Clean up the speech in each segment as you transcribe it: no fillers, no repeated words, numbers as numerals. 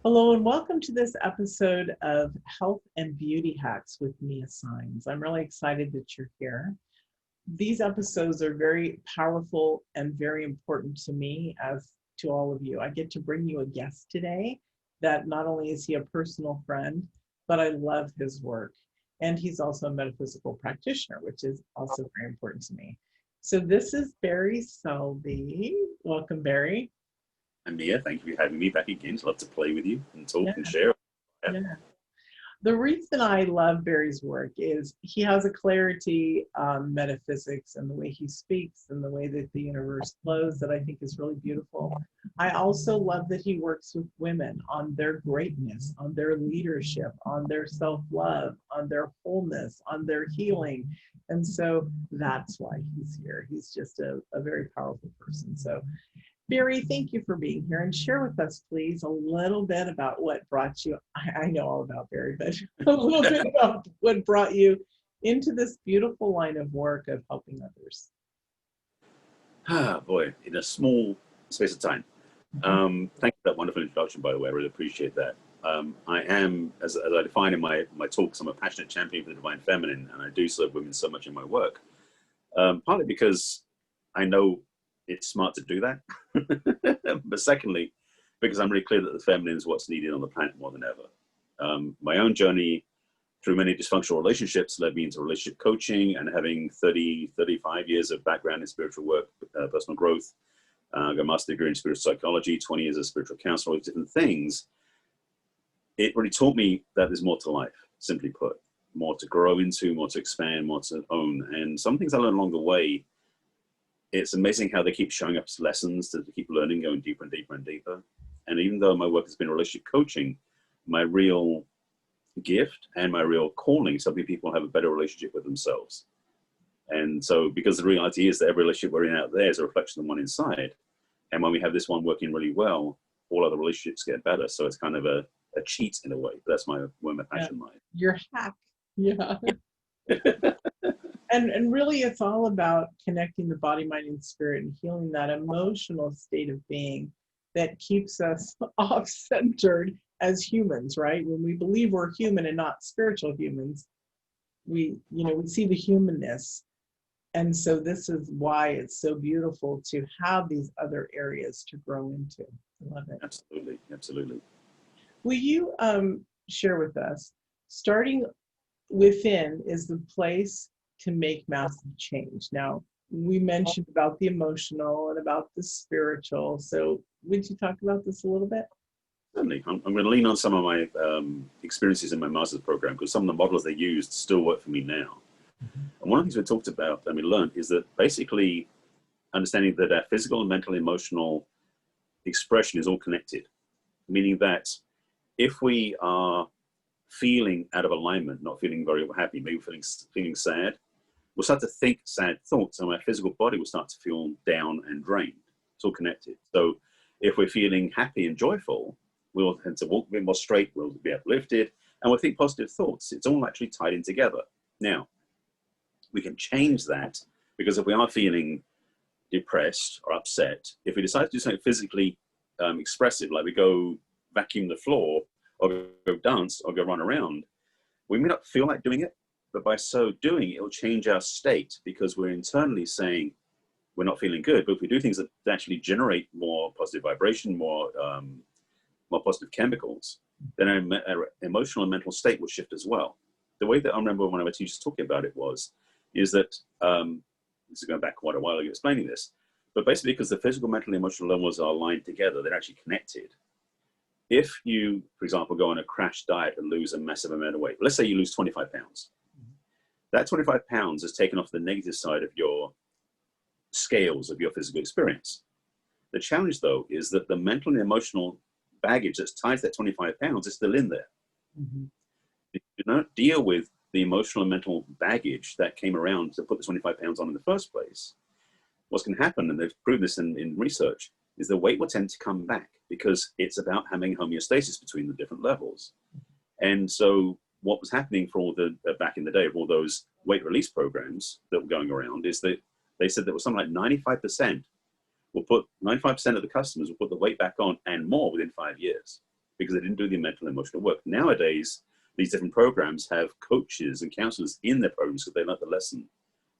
Hello and welcome to this episode of Health and Beauty Hacks with Mia Signs. I'm really excited that you're here. These episodes are very powerful and very important to me as to all of you. I get to bring you a guest today that not only is he a personal friend, but I love his work. And he's also a metaphysical practitioner, which is also very important to me. So this is Barry Selby. Welcome, Barry. And Mia, thank you for having me back again. I'd love to play with you and talk and share. Yeah. The reason I love Barry's work is he has a clarity on metaphysics and the way he speaks and the way that the universe flows that I think is really beautiful. I also love that he works with women on their greatness, on their leadership, on their self-love, on their wholeness, on their healing. And so that's why he's here. He's just a very powerful person. So Barry, thank you for being here, and share with us, please, a little bit about what brought you, I know all about Barry, but a little bit about what brought you into this beautiful line of work of helping others. Ah, boy, in a small space of time. Thank you for that wonderful introduction, by the way. I really appreciate that. I am, as I define in my talks, I'm a passionate champion for the divine feminine, and I do serve women so much in my work. Partly because I know it's smart to do that, but secondly, because I'm really clear that the feminine is what's needed on the planet more than ever. My own journey through many dysfunctional relationships led me into relationship coaching, and having 35 years of background in spiritual work, personal growth. I got a master's degree in spiritual psychology, 20 years as a spiritual counselor, all these different things. It really taught me that there's more to life, simply put, more to grow into, more to expand, more to own. And some things I learned along the way, it's amazing how they keep showing up as lessons to keep learning, going deeper and deeper and deeper. And even though my work has been relationship coaching, my real gift and my real calling is helping people have a better relationship with themselves. And so, because the reality is that every relationship we're in out there is a reflection of the one inside. And when we have this one working really well, all other relationships get better. So it's kind of a cheat in a way. That's where my passion lies. Your hack. Yeah. And really, it's all about connecting the body, mind, and spirit and healing that emotional state of being that keeps us off-centered as humans, right? When we believe we're human and not spiritual humans, we see the humanness. And so this is why it's so beautiful to have these other areas to grow into. I love it. Absolutely, absolutely. Will you share with us, starting within is the place to make massive change. Now, we mentioned about the emotional and about the spiritual. So would you talk about this a little bit? Certainly. I'm going to lean on some of my experiences in my master's program, because some of the models they used still work for me now. And one of the things we talked about and we learned is that basically understanding that our physical and mental, emotional expression is all connected, meaning that if we are feeling out of alignment, not feeling very happy, maybe feeling sad, we'll start to think sad thoughts, and our physical body will start to feel down and drained. It's all connected. So if we're feeling happy and joyful, we'll tend to walk a bit more straight, we'll be uplifted, and we'll think positive thoughts. It's all actually tied in together. Now, we can change that, because if we are feeling depressed or upset, if we decide to do something physically expressive, like we go vacuum the floor, or go dance, or go run around, we may not feel like doing it, but by so doing, it will change our state, because we're internally saying we're not feeling good. But if we do things that actually generate more positive vibration, more positive chemicals, then our emotional and mental state will shift as well. The way that I remember one of my teachers talking about it is that, this is going back quite a while ago explaining this, but basically because the physical, mental, and emotional levels are aligned together, they're actually connected. If you, for example, go on a crash diet and lose a massive amount of weight, let's say you lose 25 pounds. That 25 pounds is taken off the negative side of your scales of your physical experience. The challenge, though, is that the mental and emotional baggage that's tied to that 25 pounds is still in there. If you don't deal with the emotional and mental baggage that came around to put the 25 pounds on in the first place, what's going to happen, and they've proven this in research, is the weight will tend to come back, because it's about having homeostasis between the different levels. And so what was happening for all the, back in the day, of all those weight release programs that were going around, is that they said there was something like 95% of the customers will put the weight back on and more within 5 years. because they didn't do the mental and emotional work. Nowadays, these different programs have coaches and counselors in their programs because they learned the lesson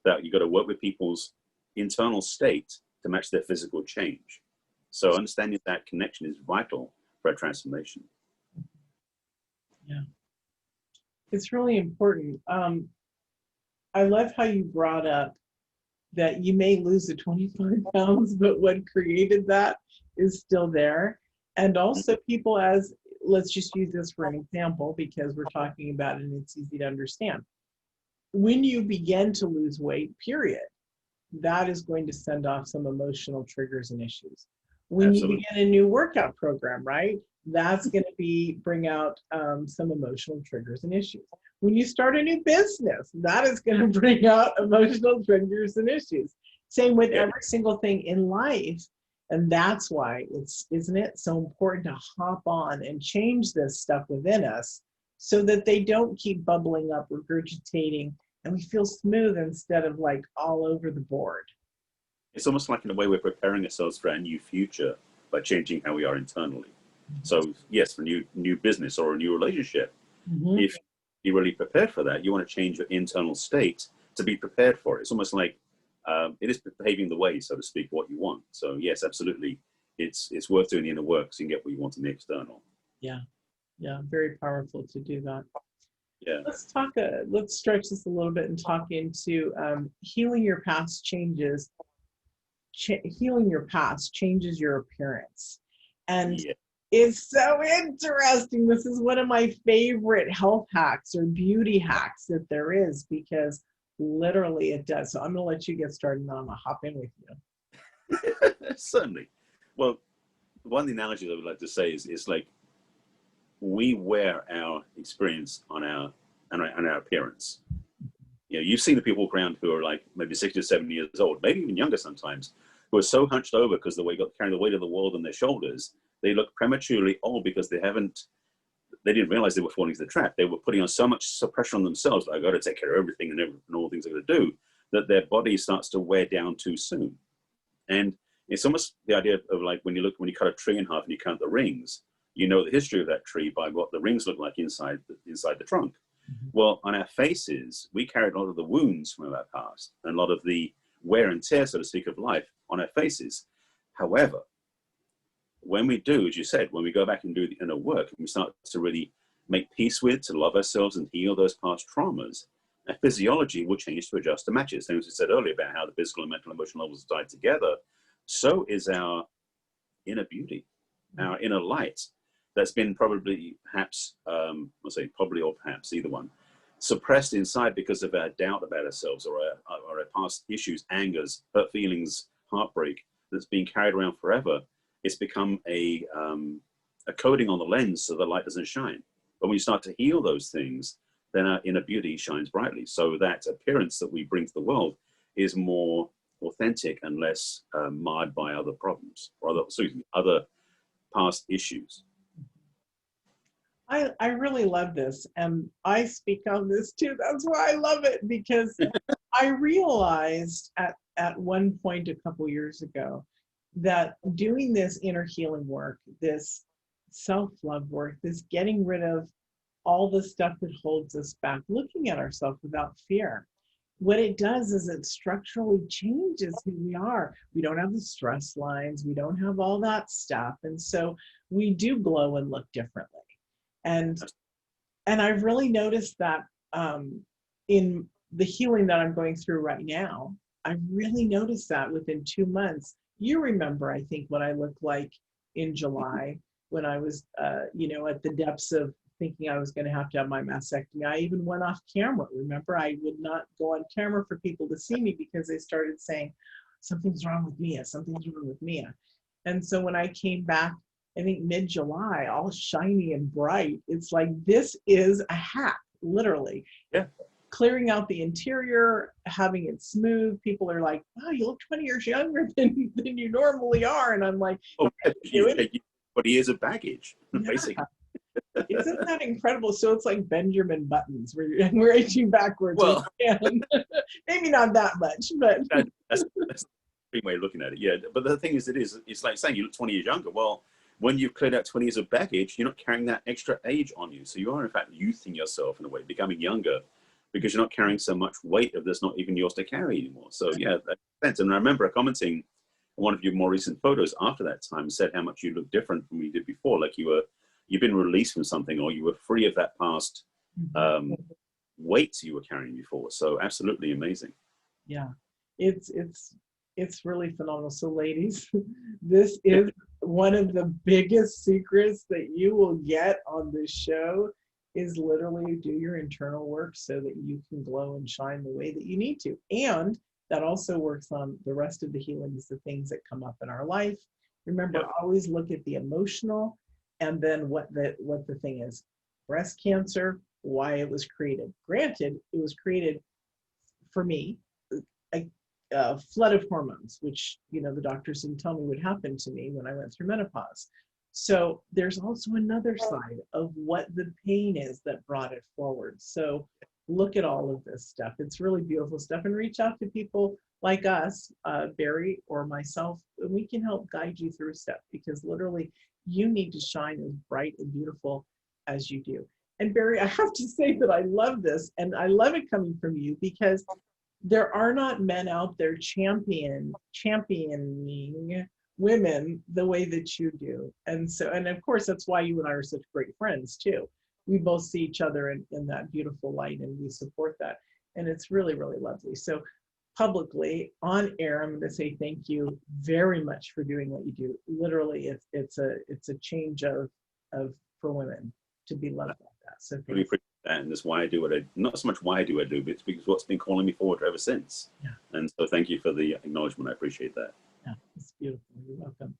that you've got to work with people's internal state to match their physical change. So understanding that connection is vital for a transformation. Yeah, it's really important. I love how you brought up that you may lose the 25 pounds, but what created that is still there. And also people, as let's just use this for an example, because we're talking about it and it's easy to understand. When you begin to lose weight, period, that is going to send off some emotional triggers and issues. When Absolutely. you begin a new workout program, right, that's going to bring out some emotional triggers and issues. When you start a new business, that is going to bring out emotional triggers and issues. Same with every single thing in life. And that's why isn't it so important to hop on and change this stuff within us so that they don't keep bubbling up, regurgitating, and we feel smooth instead of like all over the board. It's almost like in a way we're preparing ourselves for a new future by changing how we are internally. So yes, for a new business or a new relationship, if you're really prepared for that, you want to change your internal state to be prepared for it. It's almost like it is paving the way, so to speak, what you want. So yes, absolutely, it's worth doing the inner work so you can get what you want in the external. Yeah, very powerful to do that. Yeah. Let's stretch this a little bit and talk into healing your past changes. Healing your past changes your appearance, and it's so interesting. This is one of my favorite health hacks or beauty hacks that there is, because literally it does. So I'm going to let you get started and I'm going to hop in with you. Certainly. Well, one of the analogies I would like to say is like we wear our experience on our appearance. You know, you've seen the people walk around who are like maybe 60 or 70 years old, maybe even younger sometimes, who are so hunched over because they carry the weight of the world on their shoulders. They look prematurely old because they didn't realize they were falling into the trap. They were putting on so much pressure on themselves, like, I got to take care of everything and all the things I got to do, that their body starts to wear down too soon. And it's almost the idea of like when you cut a tree in half and you count the rings, you know the history of that tree by what the rings look like inside the trunk. Well, on our faces, we carried a lot of the wounds from our past and a lot of the wear and tear, so to speak, of life on our faces. However, when we do, as you said, when we go back and do the inner work, and we start to really make peace with, to love ourselves and heal those past traumas, our physiology will change to adjust to match it. Same as we said earlier about how the physical and mental and emotional levels are tied together, so is our inner beauty, our inner light that's been probably, perhaps, I'll say probably or perhaps, either one, suppressed inside because of our doubt about ourselves or our past issues, angers, hurt feelings, heartbreak that's been carried around forever. It's become a coating on the lens so the light doesn't shine. But when you start to heal those things, then our inner beauty shines brightly. So that appearance that we bring to the world is more authentic and less marred by other problems or other past issues. I really love this, and I speak on this too. That's why I love it, because I realized at one point a couple years ago that doing this inner healing work, this self-love work, this getting rid of all the stuff that holds us back, looking at ourselves without fear, what it does is it structurally changes who we are. We don't have the stress lines, we don't have all that stuff, and so we do glow and look differently. And I've really noticed that in the healing that I'm going through right now, I've really noticed that within 2 months. You remember, I think, what I looked like in July when I was, at the depths of thinking I was going to have my mastectomy. I even went off camera. Remember, I would not go on camera for people to see me because they started saying, something's wrong with Mia, something's wrong with Mia. And so when I came back, I think mid-July, all shiny and bright, it's like, this is a hack, literally. Yeah. Clearing out the interior, having it smooth. People are like, wow, you look 20 years younger than you normally are. And I'm like, oh, but he is a baggage, basically. Isn't that incredible? So it's like Benjamin Buttons. We're aging backwards. Well, maybe not that much, but that's the way of looking at it. Yeah, but the thing is, it's like saying you look 20 years younger. Well, when you've cleared out 20 years of baggage, you're not carrying that extra age on you. So you are in fact youthing yourself in a way, becoming younger, because you're not carrying so much weight of that's not even yours to carry anymore. So yeah, that makes sense. And I remember commenting on one of your more recent photos after that time, said how much you look different from what you did before, like you've been released from something, or you were free of that past weight you were carrying before. So absolutely amazing. Yeah, it's really phenomenal. So ladies, this is one of the biggest secrets that you will get on this show, is literally do your internal work so that you can glow and shine the way that you need to. And that also works on the rest of the healings, the things that come up in our life. Remember, always look at the emotional and then what the thing is. Breast cancer, why it was created. Granted, it was created for me, a flood of hormones, which, you know, the doctors didn't tell me would happen to me when I went through menopause. So there's also another side of what the pain is that brought it forward. So look at all of this stuff. It's really beautiful stuff, and reach out to people like us, Barry or myself, and we can help guide you through stuff, because literally you need to shine as bright and beautiful as you do. And Barry, I have to say that I love this, and I love it coming from you, because there are not men out there championing women the way that you do. And so, and of course, that's why you and I are such great friends too. We both see each other in that beautiful light, and we support that. And it's really, really lovely. So publicly on air, I'm going to say thank you very much for doing what you do. literally it's a change of for women to be loved like that. So Really appreciate that, and that's why I do what I, not so much why I do what I do, but it's because what's been calling me forward ever since. Yeah. And so thank you for the acknowledgement. I appreciate that. Yeah, it's beautiful. You're welcome.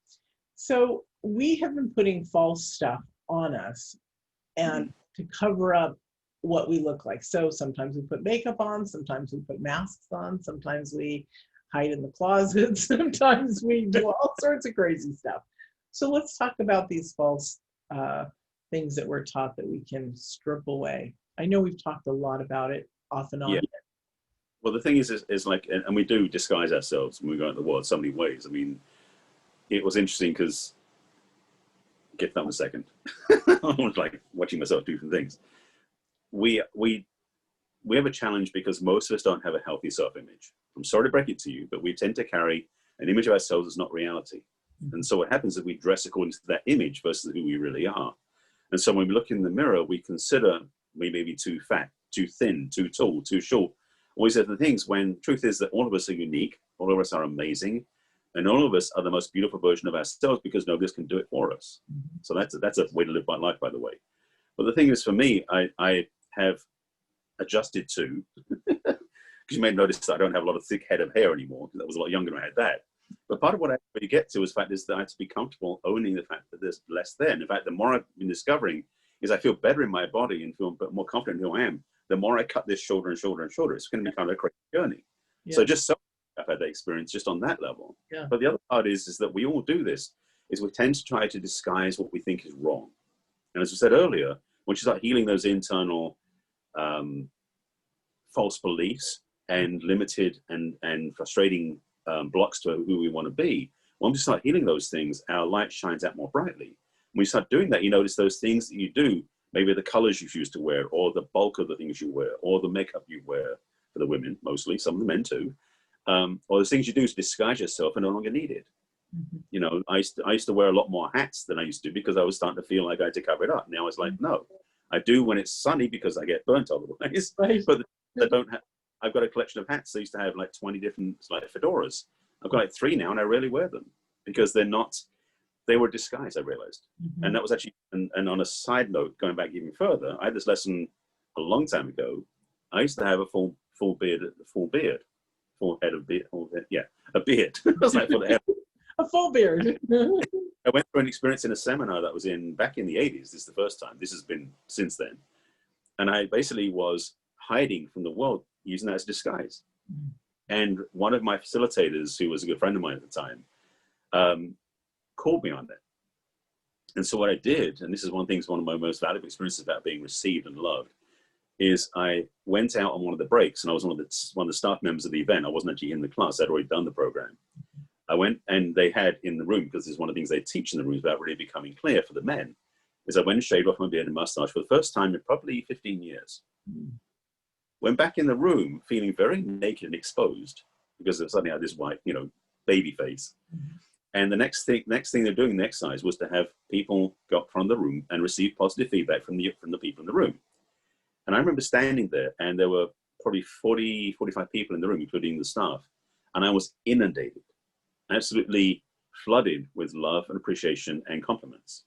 So we have been putting false stuff on us and to cover up what we look like. So sometimes we put makeup on, sometimes we put masks on, sometimes we hide in the closet, sometimes we do all sorts of crazy stuff. So let's talk about these false things that we're taught that we can strip away. I know we've talked a lot about it off and on. Yeah. Well, the thing is like, and we do disguise ourselves when we go out in the world so many ways. I mean, it was interesting because, get that in a second. I was like watching myself do different things. We have a challenge because most of us don't have a healthy self-image. I'm sorry to break it to you, but we tend to carry an image of ourselves that's not reality. And so what happens is we dress according to that image versus who we really are. And so when we look in the mirror, we consider we may be too fat, too thin, too tall, too short, all these other things, when truth is that all of us are unique, all of us are amazing, and all of us are the most beautiful version of ourselves, because nobody else can do it for us. So that's a way to live my life, by the way. But the thing is, for me, I have adjusted to, because you may notice that I don't have a lot of thick head of hair anymore, because I was a lot younger when I had that. But part of what I really get to is the fact is that I have to be comfortable owning the fact that there's less there. And in fact, the more I've been discovering is I feel better in my body and feel more confident in who I am. The more I cut this shorter and shorter and shorter, it's going to be kind of a crazy journey. Yeah. So just so I've had that experience just on that level. Yeah. But the other part is that we all do this, is we tend to try to disguise what we think is wrong. And as we said earlier, once you start healing those internal false beliefs and limited and frustrating blocks to who we want to be, when we start healing those things, our light shines out more brightly. When you start doing that, you notice those things that you do, maybe the colors you choose to wear, or the bulk of the things you wear, or the makeup you wear, for the women mostly, some of the men too, or the things you do to disguise yourself are no longer needed. You know, I used to wear a lot more hats than I used to, because I was starting to feel like I had to cover it up. Now it's like, no, I do when it's sunny because I get burnt otherwise. Right. But I don't have. I've got a collection of hats. I used to have like 20 different like fedoras. I've got like 3 now, and I rarely wear them because they're not. They were disguised, I realized. And that was actually. And on a side note, going back even further, I had this lesson a long time ago. I used to have a full beard, full head of beard, a beard. I was like, a full beard. I went through an experience in a seminar that was back in the 80s. This is the first time. This has been since then. And I basically was hiding from the world, using that as a disguise. And one of my facilitators, who was a good friend of mine at the time, called me on that. And so what I did, and this is one of my most valuable experiences about being received and loved, is I went out on one of the breaks, and I was one of the staff members of the event. I wasn't actually in the class. I'd already done the program. I went, and they had in the room, because this is one of the things they teach in the rooms about really becoming clear for the men, is I went and shaved off my beard and mustache for the first time in probably 15 years. Went back in the room feeling very naked and exposed, because suddenly I had this white, baby face. And the next thing they're doing, the exercise, was to have people go up from the room and receive positive feedback from the people in the room. And I remember standing there, and there were probably 40, 45 people in the room, including the staff. And I was inundated, absolutely flooded with love and appreciation and compliments.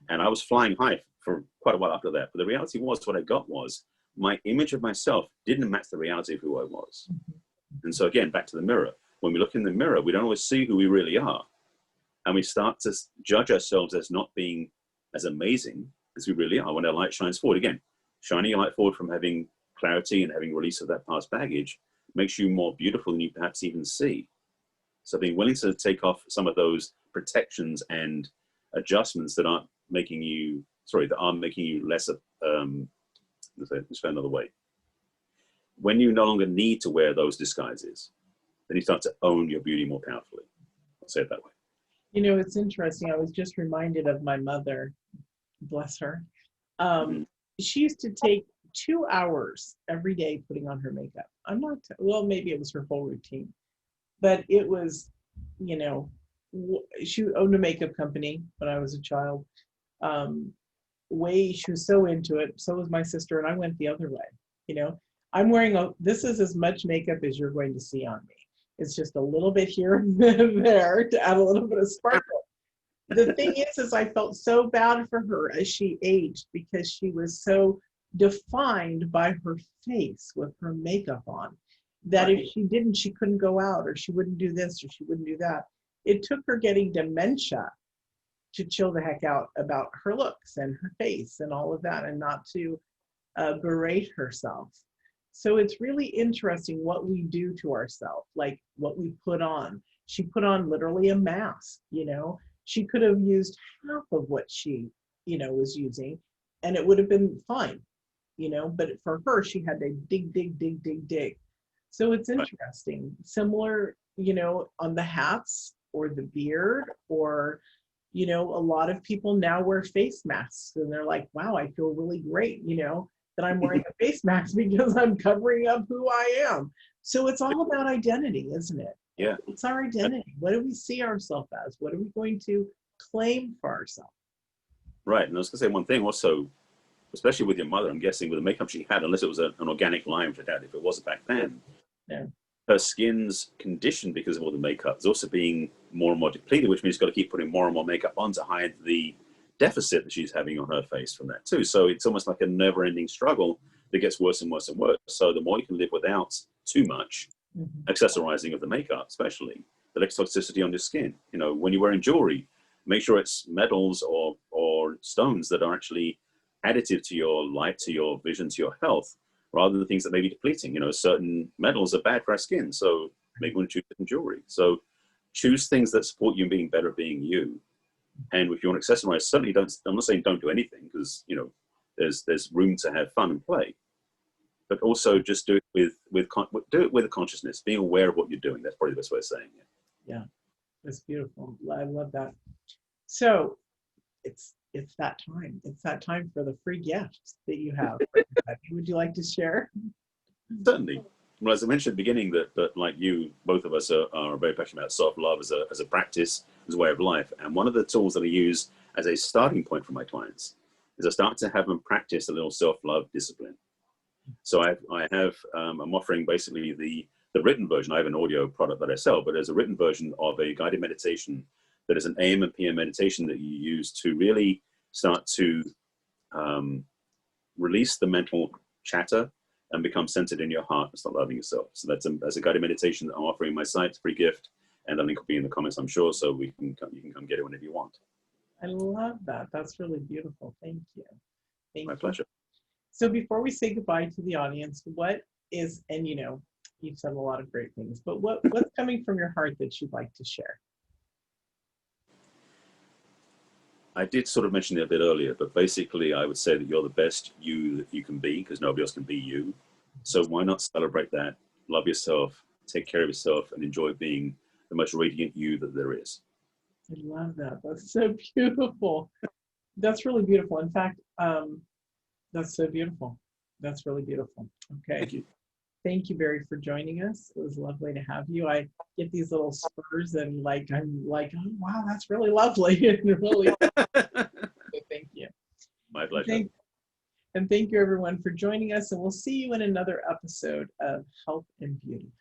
And I was flying high for quite a while after that. But the reality was, what I got was my image of myself didn't match the reality of who I was. And so again, back to the mirror. When we look in the mirror, we don't always see who we really are. And we start to judge ourselves as not being as amazing as we really are when our light shines forward. Again, shining your light forward from having clarity and having release of that past baggage makes you more beautiful than you perhaps even see. So being willing to take off some of those protections and adjustments that aren't making you, less, let's go another way. When you no longer need to wear those disguises, then you start to own your beauty more powerfully. I'll say it that way. It's interesting. I was just reminded of my mother, bless her. She used to take 2 hours every day putting on her makeup. Maybe it was her whole routine, but it was, she owned a makeup company when I was a child. She was so into it. So was my sister, and I went the other way. I'm wearing this is as much makeup as you're going to see on me. It's just a little bit here and there to add a little bit of sparkle. The thing is I felt so bad for her as she aged, because she was so defined by her face with her makeup on, that if she didn't, she couldn't go out, or she wouldn't do this, or she wouldn't do that. It took her getting dementia to chill the heck out about her looks and her face and all of that, and not to berate herself. So it's really interesting what we do to ourselves, like what we put on. She put on literally a mask, She could have used half of what she, was using, and it would have been fine, but for her, she had to dig. So it's interesting. Similar, on the hats or the beard, or, a lot of people now wear face masks, and they're like, wow, I feel really great, that I'm wearing a face mask because I'm covering up who I am. So it's all about identity, isn't it? Yeah. It's our identity. What do we see ourselves as? What are we going to claim for ourselves? Right. And I was going to say one thing also, especially with your mother, I'm guessing with the makeup she had, unless it was an organic line for that, if it wasn't back then, her skin's condition because of all the makeup is also being more and more depleted, which means she's got to keep putting more and more makeup on to hide the deficit that she's having on her face from that too. So it's almost like a never-ending struggle that gets worse and worse and worse. So the more you can live without too much accessorizing of the makeup, especially the less toxicity on your skin. When you're wearing jewelry, make sure it's metals or stones that are actually additive to your light, to your vision, to your health, rather than things that may be depleting. Certain metals are bad for our skin, so maybe we want to choose different jewelry. So choose things that support you in being better, being you. And if you want to accessorize, certainly don't. I'm not saying don't do anything, because there's room to have fun and play, but also just do it with a consciousness, being aware of what you're doing. That's probably the best way of saying it. Yeah, that's beautiful. I love that. So it's that time. It's that time for the free gifts that you have. Would you like to share? Certainly. Well, as I mentioned at the beginning, that like you, both of us are very passionate about self-love as a practice, as a way of life. And one of the tools that I use as a starting point for my clients is I start to have them practice a little self-love discipline. So I'm offering basically the written version. I have an audio product that I sell, but there's a written version of a guided meditation that is an AM and PM meditation that you use to really start to release the mental chatter and become centered in your heart and start loving yourself. So that's a guided meditation that I'm offering my site, free gift, and the link will be in the comments, I'm sure, so you can come get it whenever you want. I love that. That's really beautiful. Thank you. My pleasure. So before we say goodbye to the audience, what is, and you've said a lot of great things, but what's coming from your heart that you'd like to share? I did sort of mention it a bit earlier, but basically I would say that you're the best you that you can be, because nobody else can be you. So why not celebrate that, love yourself, take care of yourself, and enjoy being the most radiant you that there is. I love that. That's so beautiful. That's really beautiful. In fact, that's so beautiful. That's really beautiful. Okay. Thank you. Thank you, Barry, for joining us. It was lovely to have you. I get these little spurs and I'm like, oh, wow, that's really lovely. And really, so thank you. My pleasure. And thank you, everyone, for joining us. And we'll see you in another episode of Health and Beauty.